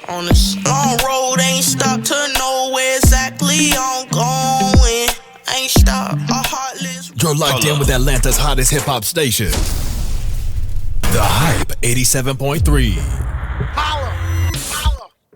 On this long road, ain't stopped to know where exactly I'm going. Ain't stopped, a heartless. You're locked in with Atlanta's hottest hip hop station. The Hype 87.3.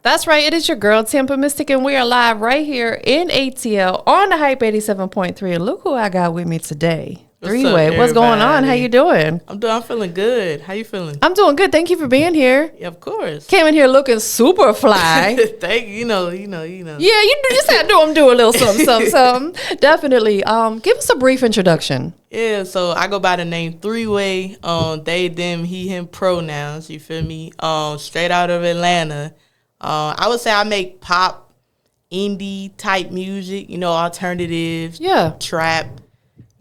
That's right. It is your girl, TampaMystic, and we are live right here in ATL on the Hype 87.3. And look who I got with me today. Three-way. What's going on? How you doing? I'm feeling good. How you feeling? I'm doing good. Thank you for being here. Yeah, of course. Came in here looking super fly. Thank you. You know. Yeah, you just had to do a little something. Definitely. Give us a brief introduction. Yeah, so I go by the name Three-way. They, them, he, him pronouns. You feel me? Straight out of Atlanta. I would say I make pop, indie type music. Alternatives. Yeah. Trap.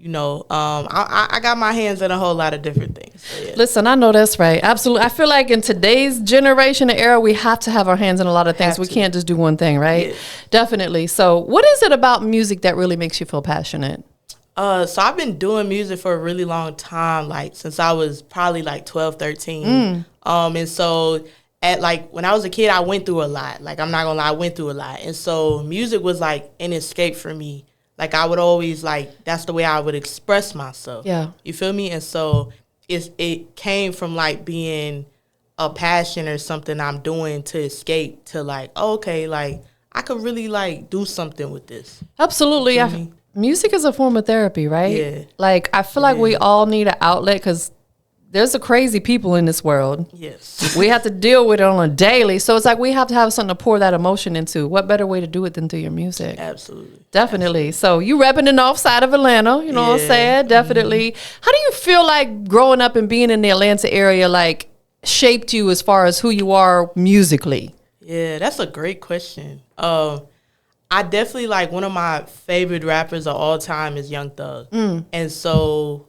I got my hands in a whole lot of different things. So, yeah. Listen, I know that's right. Absolutely. I feel like in today's generation and era, we have to have our hands in a lot of things. We can't just do one thing, right? Yeah. Definitely. So what is it about music that really makes you feel passionate? So I've been doing music for a really long time, like since I was probably like 12, 13. And so when I was a kid, I went through a lot. Like, I'm not gonna lie, I went through a lot. And so music was like an escape for me. Like, I would always, that's the way I would express myself. Yeah. You feel me? And so it came from, being a passion or something I'm doing to escape to, I could really, do something with this. Absolutely. Music is a form of therapy, right? Yeah. I feel like we all need an outlet because there's some crazy people in this world. Yes. We have to deal with it on a daily. So it's like we have to have something to pour that emotion into. What better way to do it than through your music? Absolutely. Definitely. Absolutely. So you repping the north side of Atlanta, you know what I'm saying? Definitely. How do you feel like growing up and being in the Atlanta area, shaped you as far as who you are musically? Yeah, that's a great question. I definitely, one of my favorite rappers of all time is Young Thug. And so,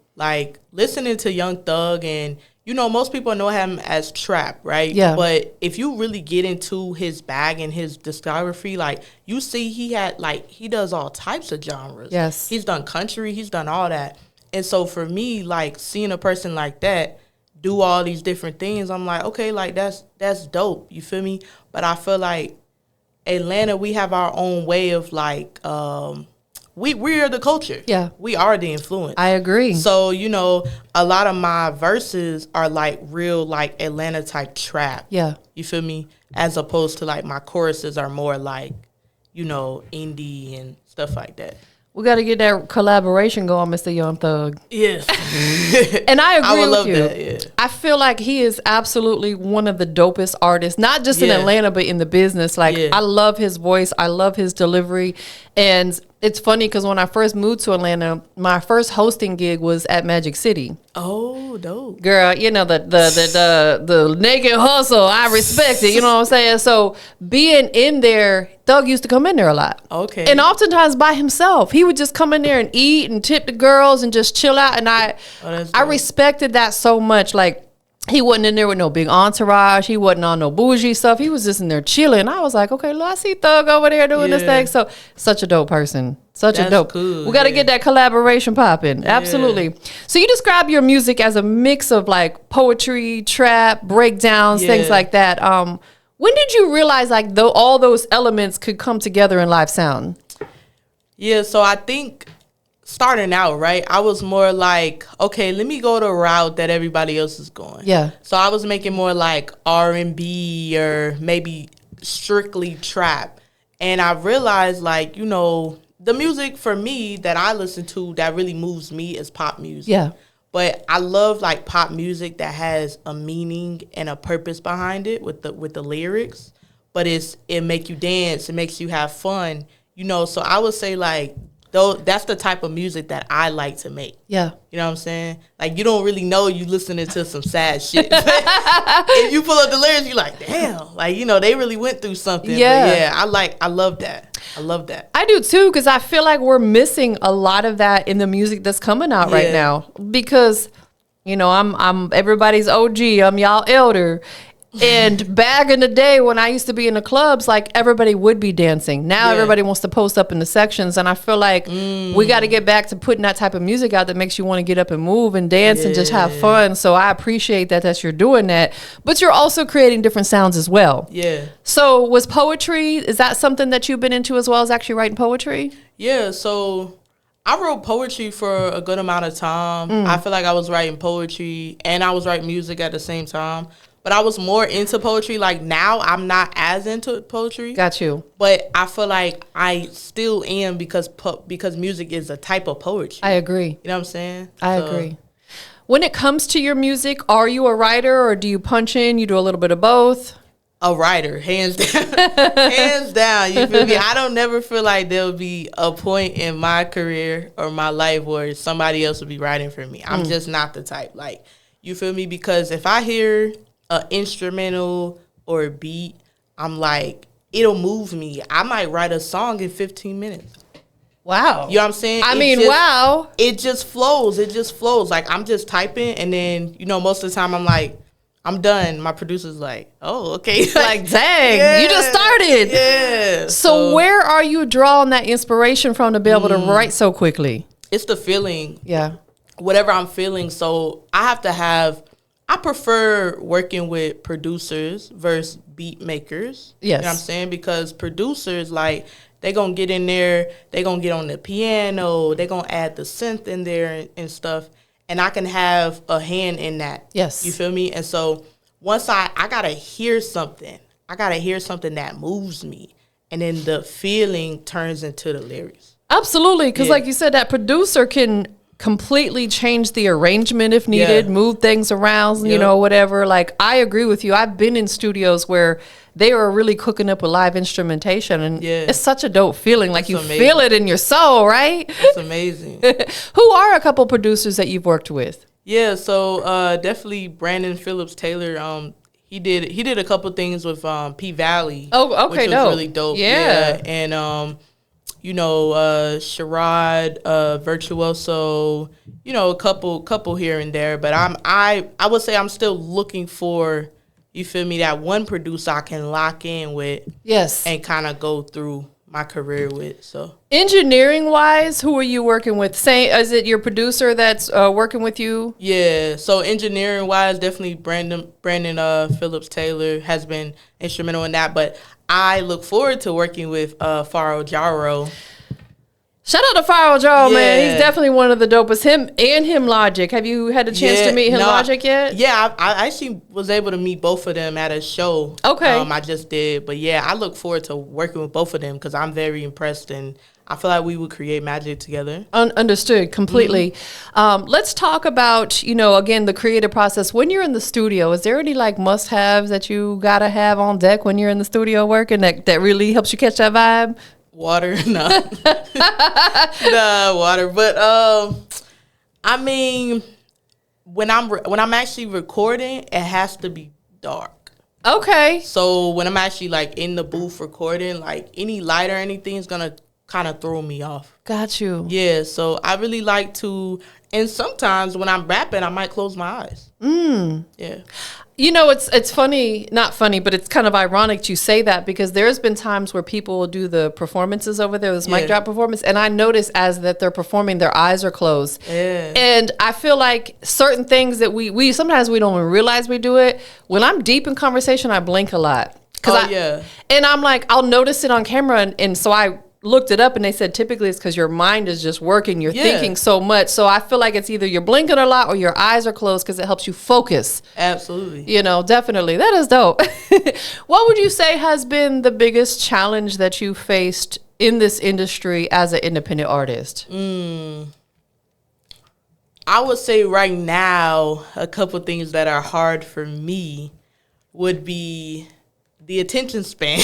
listening to Young Thug and, most people know him as trap, right? Yeah. But if you really get into his bag and his discography, you see he does all types of genres. Yes. He's done country. He's done all that. And so for me, seeing a person like that do all these different things, I'm like, okay, that's dope. You feel me? But I feel like Atlanta, we have our own way of we are the culture. Yeah. We are the influence. I agree. So, a lot of my verses are real Atlanta type trap. Yeah. You feel me? As opposed to my choruses are more indie and stuff like that. We got to get that collaboration going, Mr. Young Thug. Yes. And I agree I would with love you. that, yeah. I feel like he is absolutely one of the dopest artists, not just in Yeah. Atlanta, but in the business. I love his voice. I love his delivery. And it's funny because when I first moved to Atlanta, my first hosting gig was at Magic City. Oh, dope. Girl, the naked hustle, I respect it. You know what I'm saying? So being in there, Thug used to come in there a lot. Okay. And oftentimes by himself. He would just come in there and eat and tip the girls and just chill out. And I respected that so much. He wasn't in there with no big entourage. He wasn't on no bougie stuff. He was just in there chilling. I was like, okay, look, I see Thug over there doing this thing. So such a dope person. That's cool. We got to get that collaboration popping. Absolutely. So you describe your music as a mix of poetry, trap, breakdowns, things like that. When did you realize all those elements could come together in live sound? Yeah, so I think starting out, right, I was more okay, let me go the route that everybody else is going. Yeah. So I was making more R&B or maybe strictly trap. And I realized the music for me that I listen to that really moves me is pop music. Yeah. But I love pop music that has a meaning and a purpose behind it with the lyrics. But it make you dance, it makes you have fun, so I would say that's the type of music that I like to make. Yeah. You know what I'm saying? You don't really know you listening to some sad shit. If you pull up the lyrics, you're like, damn. They really went through something. Yeah. But yeah, I love that. I love that. I do too, because I feel like we're missing a lot of that in the music that's coming out right now. Because, I'm everybody's OG. I'm y'all elder. And back in the day when I used to be in the clubs, like everybody would be dancing. Now everybody wants to post up in the sections. And I feel like we got to get back to putting that type of music out that makes you want to get up and move and dance and just have fun. So I appreciate that you're doing that. But you're also creating different sounds as well. Yeah. So was poetry, is that something that you've been into as well as actually writing poetry? Yeah, so I wrote poetry for a good amount of time. I feel like I was writing poetry and I was writing music at the same time. But I was more into poetry. Like now, I'm not as into poetry. Got you. But I feel like I still am because music is a type of poetry. I agree. You know what I'm saying? I agree. When it comes to your music, are you a writer or do you punch in? You do a little bit of both? A writer, hands down. Hands down, you feel me? I don't never feel like there'll be a point in my career or my life where somebody else will be writing for me. I'm just not the type. Like, you feel me? Because if I hear an instrumental or a beat, I'm like, it'll move me. I might write a song in 15 minutes. Wow. You know what I'm saying? Wow. It just flows. It just flows. Like, I'm just typing, and then, most of the time I'm like, I'm done. My producer's like, oh, okay. Like, dang, you just started. Yeah. So where are you drawing that inspiration from to be able to write so quickly? It's the feeling. Yeah. Whatever I'm feeling. So I prefer working with producers versus beat makers. Yes. You know what I'm saying? Because producers, like, they going to get in there, they going to get on the piano, they going to add the synth in there and stuff. And I can have a hand in that. Yes. You feel me? And so once I got to hear something. I got to hear something that moves me. And then the feeling turns into the lyrics. Absolutely. Because like you said, that producer can completely change the arrangement if needed, move things around, whatever. Like, I agree with you. I've been in studios where they were really cooking up with live instrumentation, and it's such a dope feeling. Like, you feel it in your soul, right? It's amazing. Who are a couple producers that you've worked with? Yeah, so definitely Brandon Phillips Taylor. He did a couple things with P Valley. Oh, okay, which was really dope. Yeah. And Sherrod, Virtuoso, a couple here and there. But I would say I'm still looking for, you feel me, that one producer I can lock in with. Yes. And kind of go through my career with. So engineering wise, who are you working with? Is it your producer that's working with you? Yeah. So engineering wise, definitely Brandon Phillips Taylor has been instrumental in that. But I look forward to working with Faro Jaro. Shout out to Faro Jaro, man. He's definitely one of the dopest. Him Logic. Have you had a chance to meet him Logic yet? Yeah, I actually was able to meet both of them at a show. Okay. I just did. But yeah, I look forward to working with both of them because I'm very impressed and I feel like we would create magic together. Understood completely. Let's talk about, again, the creative process. When you're in the studio, is there any like must-haves that you got to have on deck when you're in the studio working that really helps you catch that vibe? Water, no. Nah, water. But I mean, when I'm actually recording, it has to be dark. Okay. So when I'm actually like in the booth recording, like any light or anything is gonna kind of throw me off. Got you. Yeah. So I really like to, and sometimes when I'm rapping, I might close my eyes. Yeah. It's funny, not funny, but it's kind of ironic that you say that because there's been times where people will do the performances over there, this mic drop performance, and I notice as that they're performing, their eyes are closed. Yeah. And I feel like certain things that we sometimes we don't even realize we do it. When I'm deep in conversation, I blink a lot. And I'm like, I'll notice it on camera, and so I looked it up and they said typically it's because your mind is just working, you're thinking so much. So I feel like it's either you're blinking a lot or your eyes are closed because it helps you focus. Absolutely. Definitely. That is dope. What would you say has been the biggest challenge that you faced in this industry as an independent artist? I would say right now, a couple things that are hard for me would be the attention span.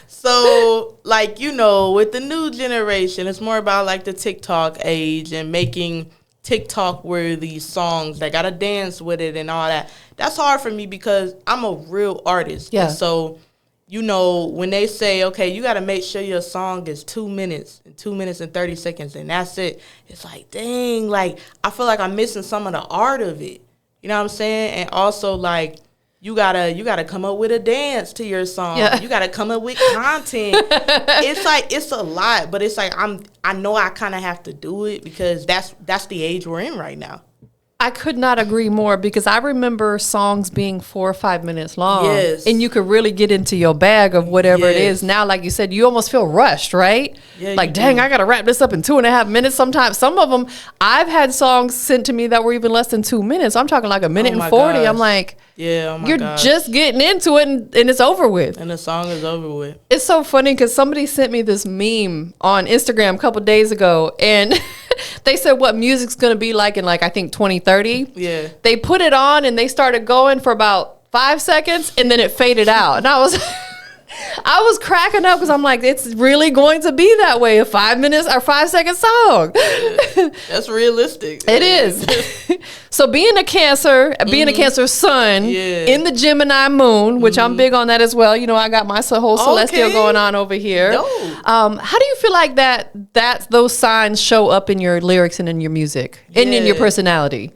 So, like, with the new generation, it's more about, like, the TikTok age and making TikTok-worthy songs that got to dance with it and all that. That's hard for me because I'm a real artist. Yeah. And so, when they say, okay, you got to make sure your song is 2 minutes and 30 seconds, and that's it. It's like, dang, like, I feel like I'm missing some of the art of it. You know what I'm saying? And also, like, you gotta come up with a dance to your song. Yeah. You gotta come up with content. It's like it's a lot, but it's like I know I kind of have to do it because that's the age we're in right now. I could not agree more because I remember songs being 4 or 5 minutes long. Yes. And you could really get into your bag of whatever it Yes. is. Now, like you said, you almost feel rushed, right? Yeah, like, you dang, do. I got to wrap this up in 2.5 minutes. Sometimes, some of them, I've had songs sent to me that were even less than 2 minutes. I'm talking like a minute and my 40. gosh. I'm like, Yeah, oh my you're gosh. just getting into it and it's over with. And the song is over with. It's so funny because somebody sent me this meme on Instagram a couple days ago, and they said what music's going to be like in, like, I think 2030. Yeah. They put it on and they started going for about 5 seconds and then it faded out. And I was cracking up because I'm like, it's really going to be that way, a 5 minutes or 5 second song. That's realistic. It is. So being a Cancer, being a Cancer sun Yeah. in the Gemini moon, which I'm big on that as well. You know, I got my whole celestial Okay. going on over here. Dope. How do you feel like that those signs show up in your lyrics and in your music and in your Yeah. personality?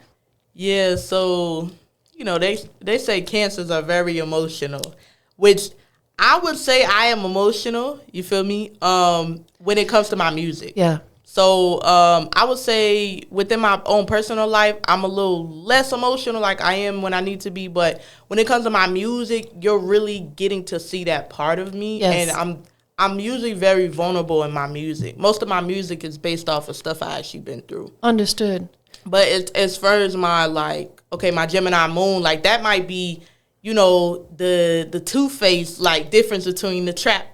Yeah, so they say Cancers are very emotional, which I would say I am emotional. You feel me? When it comes to my music. Yeah. So I would say within my own personal life, I'm a little less emotional like I am when I need to be. But when it comes to my music, you're really getting to see that part of me. Yes. And I'm usually very vulnerable in my music. Most of my music is based off of stuff I actually been through. Understood. But as far as my my Gemini moon, like that might be, the two-faced like difference between the trap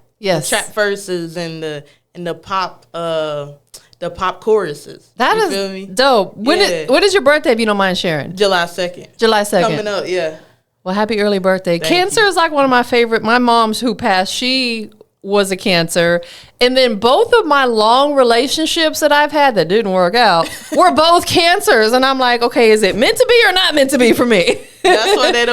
verses and the pop choruses. That You is feel me? dope. When is your birthday, if you don't mind sharing? July 2nd. July 2nd. Coming up, yeah. Well, happy early birthday. Thank Cancer you. is like one of my favorite. My mom's who passed, she was a Cancer. And then both of my long relationships that I've had that didn't work out were both Cancers. And I'm like, okay, is it meant to be or not meant to be for me? That's why they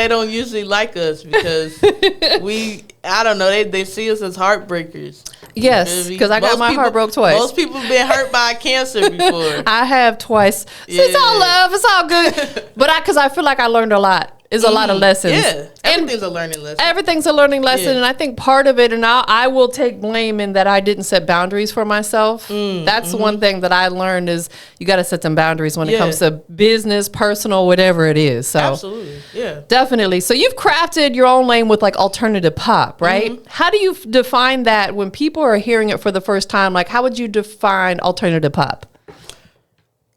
don't usually like us because I don't know, they see us as heartbreakers. Yes, because I got my heart broke twice. Most people have been hurt by Cancer before. I have twice. So it's all Yeah. love. It's all good. But because I feel like I learned a lot. It's a lot of lessons. Yeah, And everything's a learning lesson. everything's a learning lesson. Yeah. And I think part of it, and I will take blame in that I didn't set boundaries for myself. That's one thing that I learned is you got to set some boundaries when it Yeah. comes to business, personal, whatever it is. So Absolutely, yeah. definitely. So you've crafted your own lane with like alternative pop, right? How do you define that when people are hearing it for the first time? Like, how would you define alternative pop?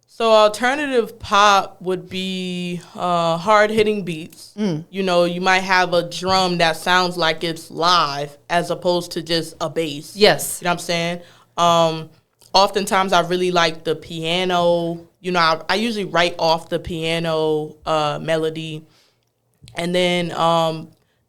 So alternative pop would be hard-hitting beats. You might have a drum that sounds like it's live as opposed to just a bass. Yes. You know what I'm saying? Oftentimes I really like the piano. I usually write off the piano melody. And then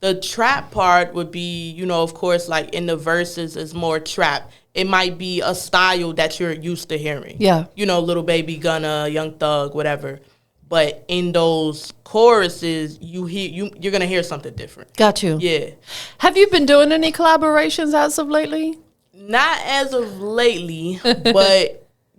the trap part would be, of course, like in the verses is more trap. It might be a style that you're used to hearing. Yeah. Little Baby Gunna, Young Thug, whatever. But in those choruses, you're gonna hear something different. Got you. Yeah. Have you been doing any collaborations as of lately? Not as of lately, but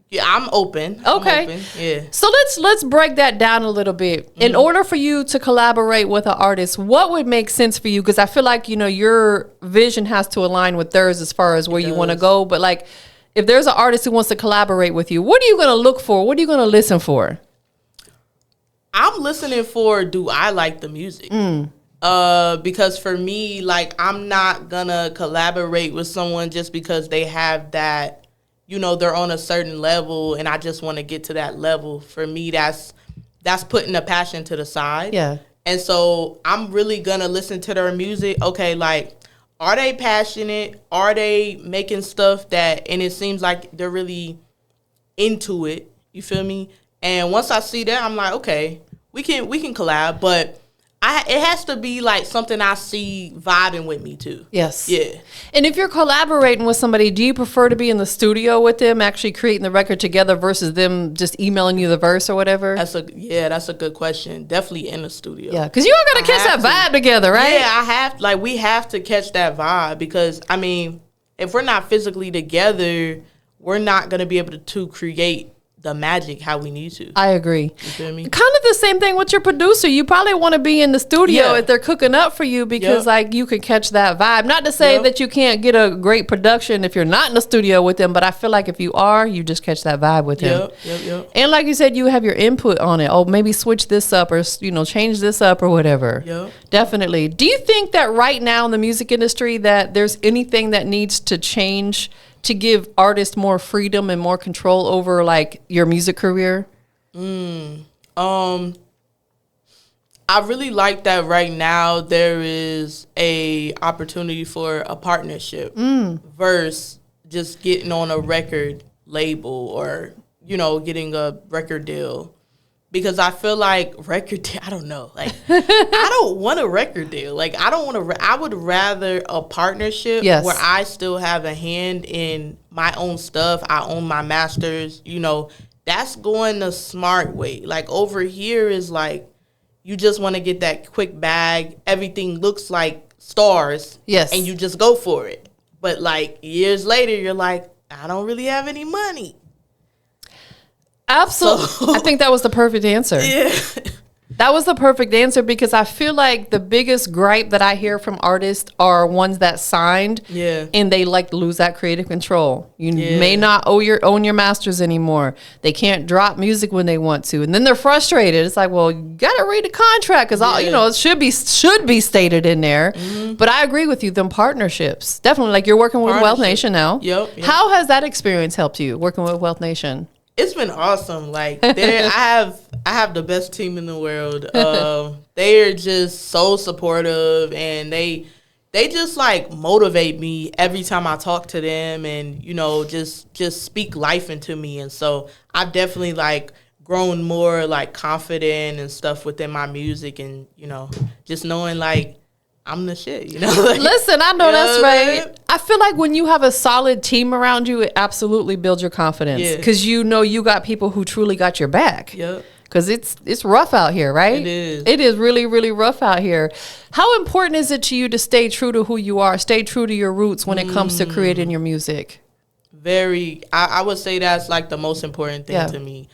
yeah, I'm open. Okay. I'm open. Yeah. So let's break that down a little bit. In order for you to collaborate with an artist, what would make sense for you? Because I feel like, your vision has to align with theirs as far as where you want to go. But like, if there's an artist who wants to collaborate with you, what are you going to look for? What are you going to listen for? I'm listening for, do I like the music? Because for me, like, I'm not gonna collaborate with someone just because they have that, they're on a certain level and I just want to get to that level. For me, that's putting a passion to the side. Yeah. And so I'm really gonna listen to their music. Okay, like, are they passionate? Are they making stuff and it seems like they're really into it? You feel me? And once I see that, I'm like, okay, we can collab, but it has to be like something I see vibing with me too. Yes. Yeah. And if you're collaborating with somebody, do you prefer to be in the studio with them, actually creating the record together versus them just emailing you the verse or whatever? That's a good question. Definitely in the studio. Yeah, because you all got to catch that vibe together, right? Yeah, we have to catch that vibe because, I mean, if we're not physically together, we're not going to be able to create the magic how we need to. I agree. You feel me? Kind of the same thing with your producer. You probably want to be in the studio Yeah. if they're cooking up for you because like you can catch that vibe. Not to say that you can't get a great production if you're not in the studio with them, but I feel like if you are, you just catch that vibe with them. Yep. And like you said, you have your input on it. Oh, maybe switch this up or, you know, change this up or whatever. Yep. Definitely. Do you think that right now in the music industry that there's anything that needs to change to give artists more freedom and more control over like your music career? I really like that right now there is a opportunity for a partnership versus just getting on a record label or, you know, getting a record deal. Because I feel like I don't know. Like, I don't want a record deal. Like, I don't want to, I would rather a partnership where I still have a hand in my own stuff. I own my masters, you know. That's going the smart way. Like, over here is like, you just want to get that quick bag. Everything looks like stars. Yes. And you just go for it. But, like, years later, you're like, I don't really have any money. Absolutely. So, I think that was the perfect answer. Yeah. That was the perfect answer because I feel like the biggest gripe that I hear from artists are ones that signed and they like to lose that creative control. You may not own your masters anymore. They can't drop music when they want to. And then they're frustrated. It's like, well, you got to read the contract because all you know, it should be stated in there. But I agree with you, them partnerships. Definitely, like you're working with Wealth Nation now. Yep. How has that experience helped you working with Wealth Nation? It's been awesome. Like I have the best team in the world. They are just so supportive and they just like motivate me every time I talk to them and, you know, just speak life into me. And so I've definitely like grown more like confident and stuff within my music and, you know, just knowing like I'm the shit, you know? Like, listen, I know that's right. I feel like when you have a solid team around you, it absolutely builds your confidence because you know you got people who truly got your back. Yep. Because it's rough out here, right? It is. It is really, really rough out here. How important is it to you to stay true to who you are, stay true to your roots when it comes to creating your music? I would say that's like the most important thing to me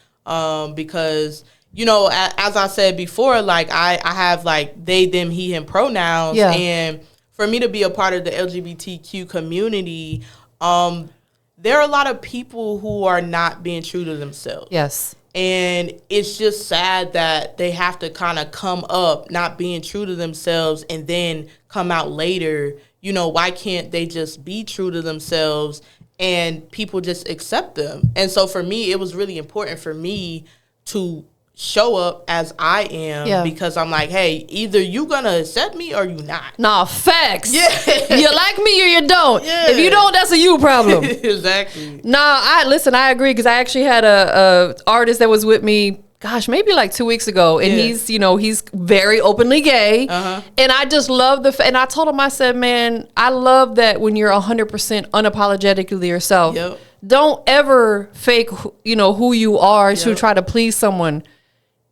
because... You know, as I said before, like I have like they, them, he, him pronouns. And for me to be a part of the LGBTQ community, there are a lot of people who are not being true to themselves. Yes. And it's just sad that they have to kind of come up not being true to themselves and then come out later. You know, why can't they just be true to themselves and people just accept them? And so for me, it was really important for me to show up as I am because I'm like, hey, either you gonna accept me or you not. Nah, facts. Yeah. You like me or you don't. Yeah. If you don't, that's a you problem. Exactly. Nah, I agree because I actually had a artist that was with me, gosh, maybe like 2 weeks ago. And he's, you know, he's very openly gay. And I just love and I told him, I said, man, I love that when you're 100% unapologetically yourself. Yep. Don't ever fake, you know, who you are to try to please someone.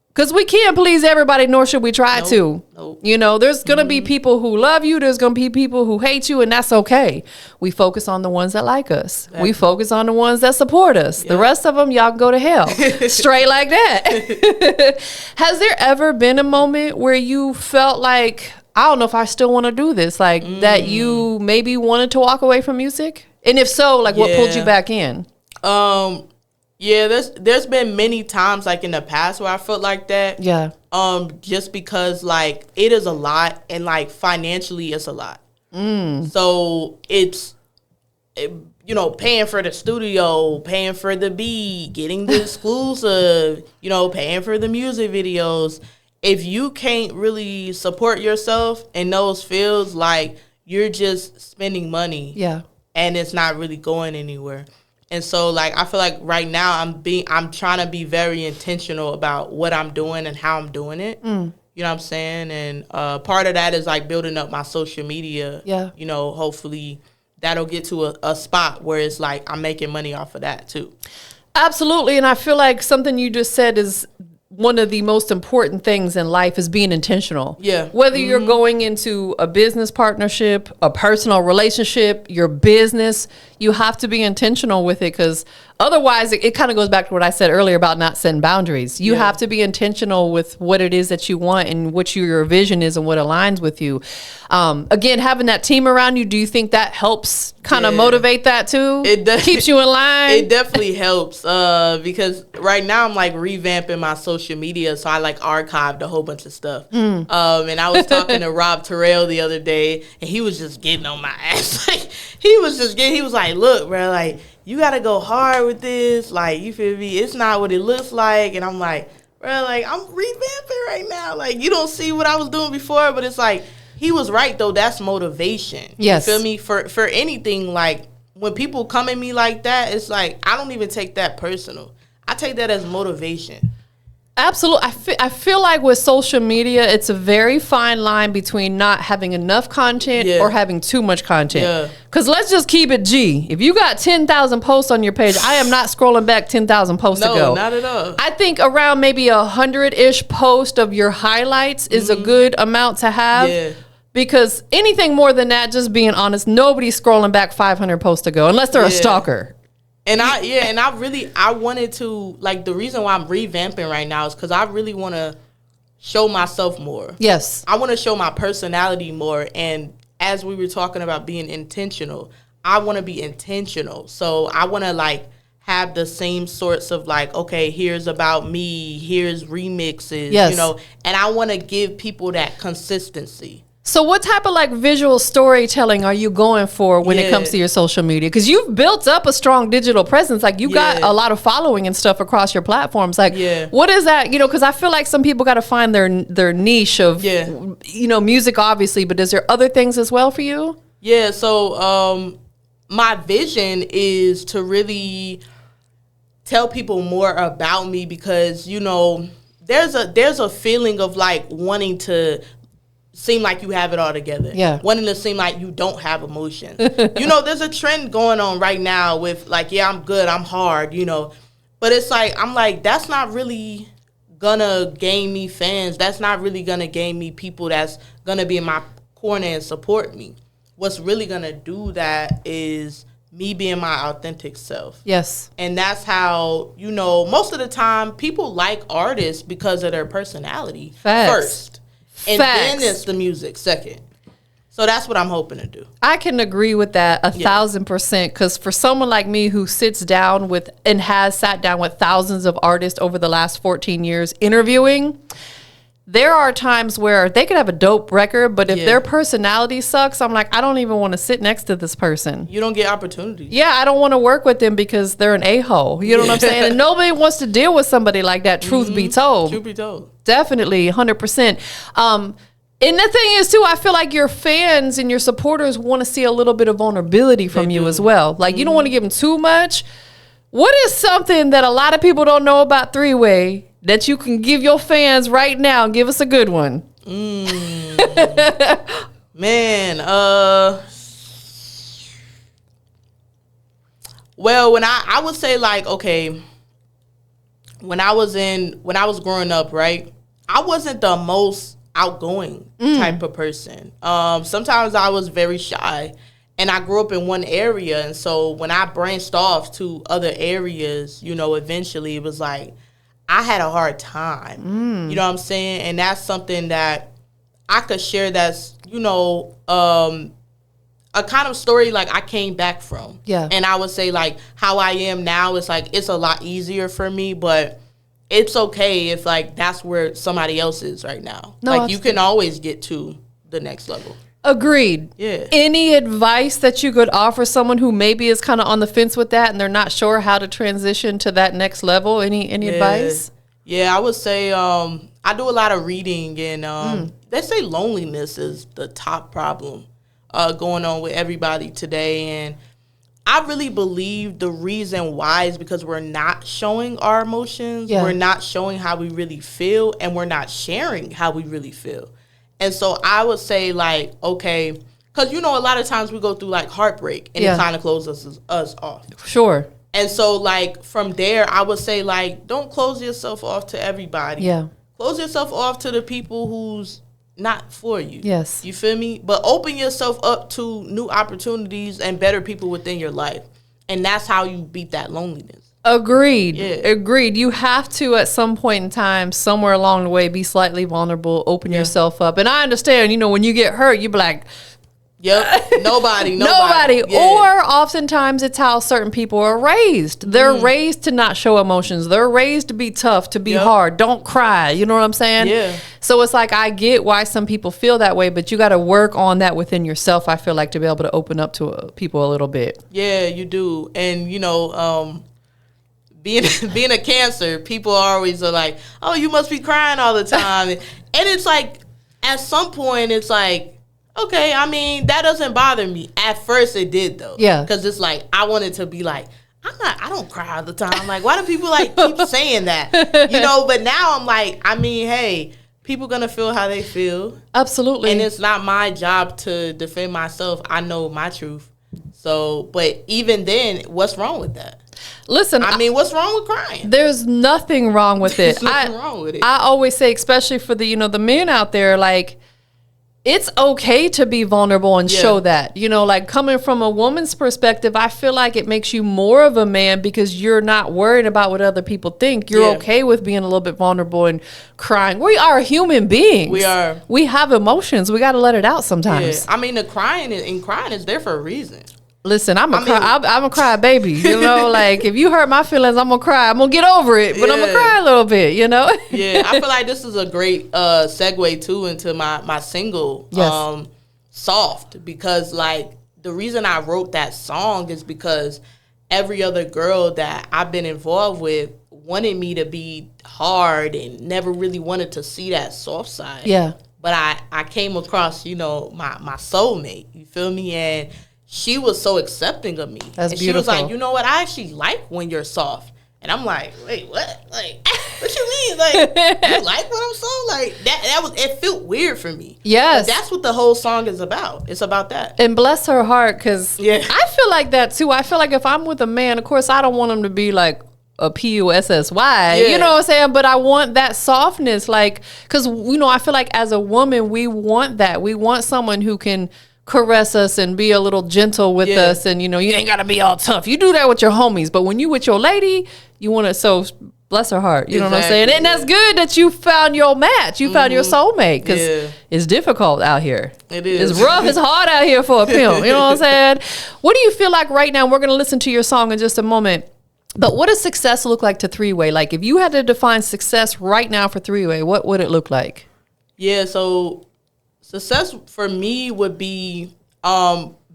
Because we can't please everybody, nor should we try to. Nope. You know, there's going to be people who love you. There's going to be people who hate you, and that's okay. We focus on the ones that like us. Exactly. We focus on the ones that support us. The rest of them, y'all can go to hell. Straight like that. Has there ever been a moment where you felt like, I don't know if I still want to do this, like that you maybe wanted to walk away from music? And if so, like what pulled you back in? Yeah, there's been many times like in the past where I felt like that. Yeah. Just because like it is a lot and like financially it's a lot. So it's you know, paying for the studio, paying for the beat, getting the exclusive, you know, paying for the music videos. If you can't really support yourself in those fields, like you're just spending money. Yeah. And it's not really going anywhere. And so, like, I feel like right now I'm trying to be very intentional about what I'm doing and how I'm doing it. You know what I'm saying? And part of that is, like, building up my social media. Yeah. You know, hopefully that'll get to a spot where it's, like, I'm making money off of that, too. Absolutely. And I feel like something you just said is one of the most important things in life is being intentional. Yeah. Whether you're going into a business partnership, a personal relationship, your business, you have to be intentional with it because Otherwise, it kind of goes back to what I said earlier about not setting boundaries. You have to be intentional with what it is that you want and what your vision is and what aligns with you. Again, having that team around you, do you think that helps kind of motivate that too? It does. Keeps you in line? It definitely helps because right now I'm like revamping my social media. So I like archived a whole bunch of stuff. And I was talking to Rob Terrell the other day and he was just getting on my ass. Like he was like, look, bro, like, you got to go hard with this. Like, you feel me? It's not what it looks like. And I'm like, bro, like, I'm revamping right now. Like, you don't see what I was doing before. But it's like, he was right, though. That's motivation. Yes. You feel me? For anything, like, when people come at me like that, it's like, I don't even take that personal. I take that as motivation. Absolutely. I feel like with social media, it's a very fine line between not having enough content or having too much content. Because let's just keep it G. If you got 10,000 posts on your page, I am not scrolling back 10,000 posts ago. No, not at all. I think around maybe 100-ish post of your highlights is a good amount to have. Yeah. Because anything more than that, just being honest, nobody's scrolling back 500 posts ago unless they're a stalker. And I wanted to, like, the reason why I'm revamping right now is because I really want to show myself more. Yes. I want to show my personality more. And as we were talking about being intentional, I want to be intentional. So I want to, like, have the same sorts of, like, okay, here's about me, here's remixes, you know, and I want to give people that consistency. So what type of like visual storytelling are you going for when it comes to your social media? Because you've built up a strong digital presence. Like you got a lot of following and stuff across your platforms. Like what is that? You know, because I feel like some people got to find their niche of, you know, music obviously. But is there other things as well for you? Yeah. So my vision is to really tell people more about me because, you know, there's a feeling of like wanting to seem like you have it all together. Yeah. Wanting to seem like you don't have emotions. You know, there's a trend going on right now with like, yeah, I'm good, I'm hard, you know. But it's like, I'm like, that's not really gonna gain me fans. That's not really gonna gain me people that's gonna be in my corner and support me. What's really gonna do that is me being my authentic self. Yes. And that's how, you know, most of the time people like artists because of their personality first. And then it's the music second. So that's what I'm hoping to do. I can agree with that 1,000%. Because for someone like me who sits down with and has sat down with thousands of artists over the last 14 years interviewing, there are times where they could have a dope record, but if their personality sucks, I'm like, I don't even want to sit next to this person. You don't get opportunities. Yeah, I don't want to work with them because they're an a-hole. You know what I'm saying? And nobody wants to deal with somebody like that, truth be told. Truth be told. Definitely, 100%. And the thing is, too, I feel like your fans and your supporters want to see a little bit of vulnerability from you as well. Like, you don't want to give them too much. What is something that a lot of people don't know about Three-Way that you can give your fans right now? Give us a good one. Man, well, when I would say like, okay, when I was growing up, right, I wasn't the most outgoing type of person. Sometimes I was very shy. And I grew up in one area, and so when I branched off to other areas, you know, eventually it was like I had a hard time. You know what I'm saying? And that's something that I could share that's, you know, a kind of story like I came back from. Yeah. And I would say like how I am now is like it's a lot easier for me, but it's okay if like that's where somebody else is right now. No, like you can always get to the next level. Agreed. Yeah. Any advice that you could offer someone who maybe is kind of on the fence with that and they're not sure how to transition to that next level? Any advice? Yeah, I would say I do a lot of reading, and they say loneliness is the top problem going on with everybody today. And I really believe the reason why is because we're not showing our emotions. Yeah. We're not showing how we really feel, and we're not sharing how we really feel. And so I would say, like, okay, because, you know, a lot of times we go through, like, heartbreak, and it kind of closes us off. Sure. And so, like, from there, I would say, like, don't close yourself off to everybody. Yeah. Close yourself off to the people who's not for you. Yes. You feel me? But open yourself up to new opportunities and better people within your life. And that's how you beat that loneliness. Agreed. Yeah. Agreed. You have to, at some point in time, somewhere along the way, be slightly vulnerable, open yourself up. And I understand, when you get hurt, you be like, Yep. Nobody. nobody. Yeah. Or oftentimes it's how certain people are raised. They're raised to not show emotions. They're raised to be tough, to be hard. Don't cry. You know what I'm saying? Yeah. So it's like, I get why some people feel that way, but you got to work on that within yourself, I feel like, to be able to open up to people a little bit. Yeah, you do. And, being a Cancer, people are always like, oh, you must be crying all the time. And it's like, at some point, it's like, okay, I mean, that doesn't bother me. At first it did though. Yeah. Because it's like, I wanted to be like, I don't cry all the time. Like, why do people keep saying that? But now I'm like, I mean, hey, people gonna feel how they feel. Absolutely. And it's not my job to defend myself. I know my truth. So, but even then, what's wrong with that? Listen, I mean, what's wrong with crying? There's nothing wrong with it. There's nothing wrong with it. I always say, especially for the men out there, like, it's okay to be vulnerable and show that. Coming from a woman's perspective, I feel like it makes you more of a man because you're not worried about what other people think. You're okay with being a little bit vulnerable and crying. We are human beings. We are. We have emotions. We got to let it out sometimes. Yeah. I mean, the crying is there for a reason. Listen, I'm a cry baby. Like, if you hurt my feelings, I'm gonna cry. I'm gonna get over it, but I'm gonna cry a little bit. Yeah, I feel like this is a great segue too into my single, "Soft," because like the reason I wrote that song is because every other girl that I've been involved with wanted me to be hard and never really wanted to see that soft side. Yeah, but I came across my soulmate. You feel me? And she was so accepting of me. That's and beautiful. She was like, you know what? I actually like when you're soft. And I'm like, wait, what? Like, what you mean? Like, you like when I'm soft? Like, it felt weird for me. Yes. But that's what the whole song is about. It's about that. And bless her heart, because Yeah. I feel like that too. I feel like if I'm with a man, of course, I don't want him to be like a P-U-S-S-Y, you know what I'm saying? But I want that softness, like, because, I feel like as a woman, we want that. We want someone who can caress us and be a little gentle with us, and you ain't gotta be all tough. You do that with your homies, but when you with your lady, you want to. So bless her heart, you know what I'm saying? And that's good that you found your match, you found your soulmate, because it's difficult out here. It is. It's rough. It's hard out here for a pimp. You know what I'm saying? What do you feel like right now? We're gonna listen to your song in just a moment. But what does success look like to Three-Way? Like, if you had to define success right now for Three-Way, what would it look like? Yeah, so success for me would be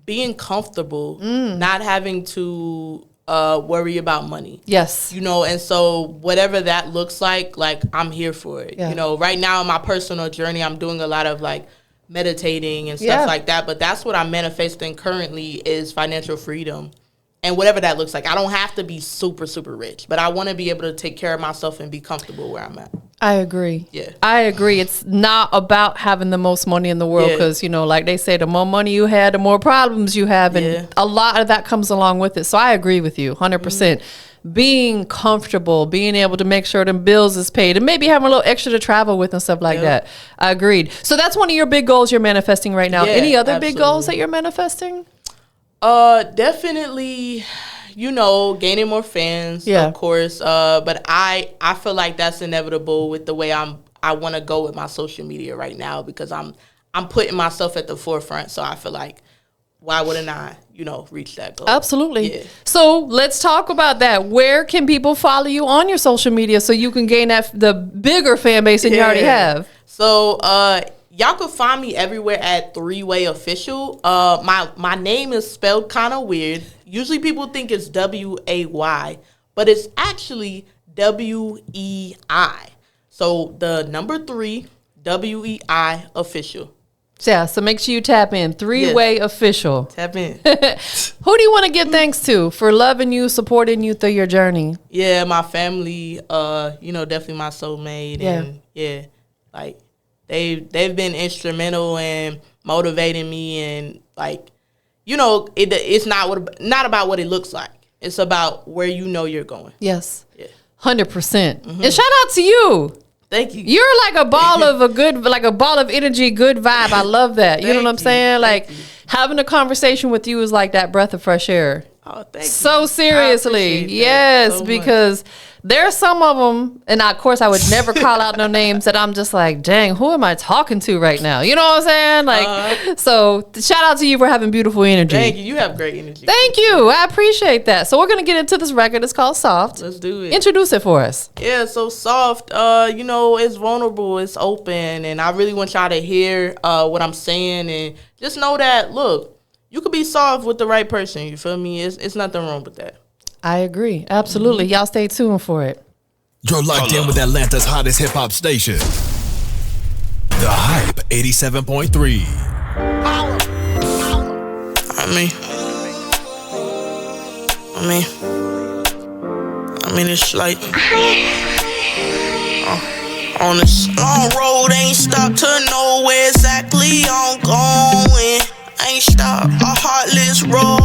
being comfortable, not having to worry about money. Yes. And so whatever that looks like I'm here for it. Yeah. Right now in my personal journey, I'm doing a lot of like meditating and stuff like that. But that's what I'm manifesting currently is financial freedom. And whatever that looks like. I don't have to be super, super rich, but I want to be able to take care of myself and be comfortable where I'm at. I agree. Yeah. I agree. It's not about having the most money in the world because, like they say, the more money you have, the more problems you have. And a lot of that comes along with it. So I agree with you 100%. Being comfortable, being able to make sure them bills is paid, and maybe having a little extra to travel with and stuff like that. I agreed. So that's one of your big goals you're manifesting right now. Yeah, Any other big goals that you're manifesting? Definitely, gaining more fans, of course. But I feel like that's inevitable with the way I want to go with my social media right now because I'm putting myself at the forefront. So I feel like why wouldn't I, reach that goal? Absolutely. Yeah. So let's talk about that. Where can people follow you on your social media so you can gain the bigger fan base than you already have? So, y'all can find me everywhere at Three-Way Official. My name is spelled kind of weird. Usually people think it's W-A-Y, but it's actually W-E-I. So the number 3, W-E-I Official. Yeah, so make sure you tap in. Three-Way Official. Tap in. Who do you want to give thanks to for loving you, supporting you through your journey? Yeah, my family, definitely my soulmate. And like they've been instrumental in motivating me and like, it's not about what it looks like. It's about where you're going. Yes. Yeah. 100%. Mm-hmm. And shout out to you. Thank you. You're like a ball of a ball of energy, good vibe. I love that. You know what I'm saying? Like having a conversation with you is like that breath of fresh air. Oh, thank you. So seriously, yes, so because there's some of them, and of course I would never call out no names that I'm just like, dang, who am I talking to right now? You know what I'm saying? Like, so shout out to you for having beautiful energy. Thank you. You have great energy. Thank you. I appreciate that. So we're gonna get into this record. It's called Soft. Let's do it. Introduce it for us. Yeah, so Soft, you know, it's vulnerable, it's open, and I really want y'all to hear what I'm saying, and just know that, look, you could be soft with the right person. You feel me? It's nothing wrong with that. I agree. Absolutely. Y'all stay tuned for it. You're locked in with Atlanta's hottest hip hop station. The Hype 87.3. I mean, it's like on this long road, ain't stopped to know where exactly I'm going. Ain't stopped a heartless road.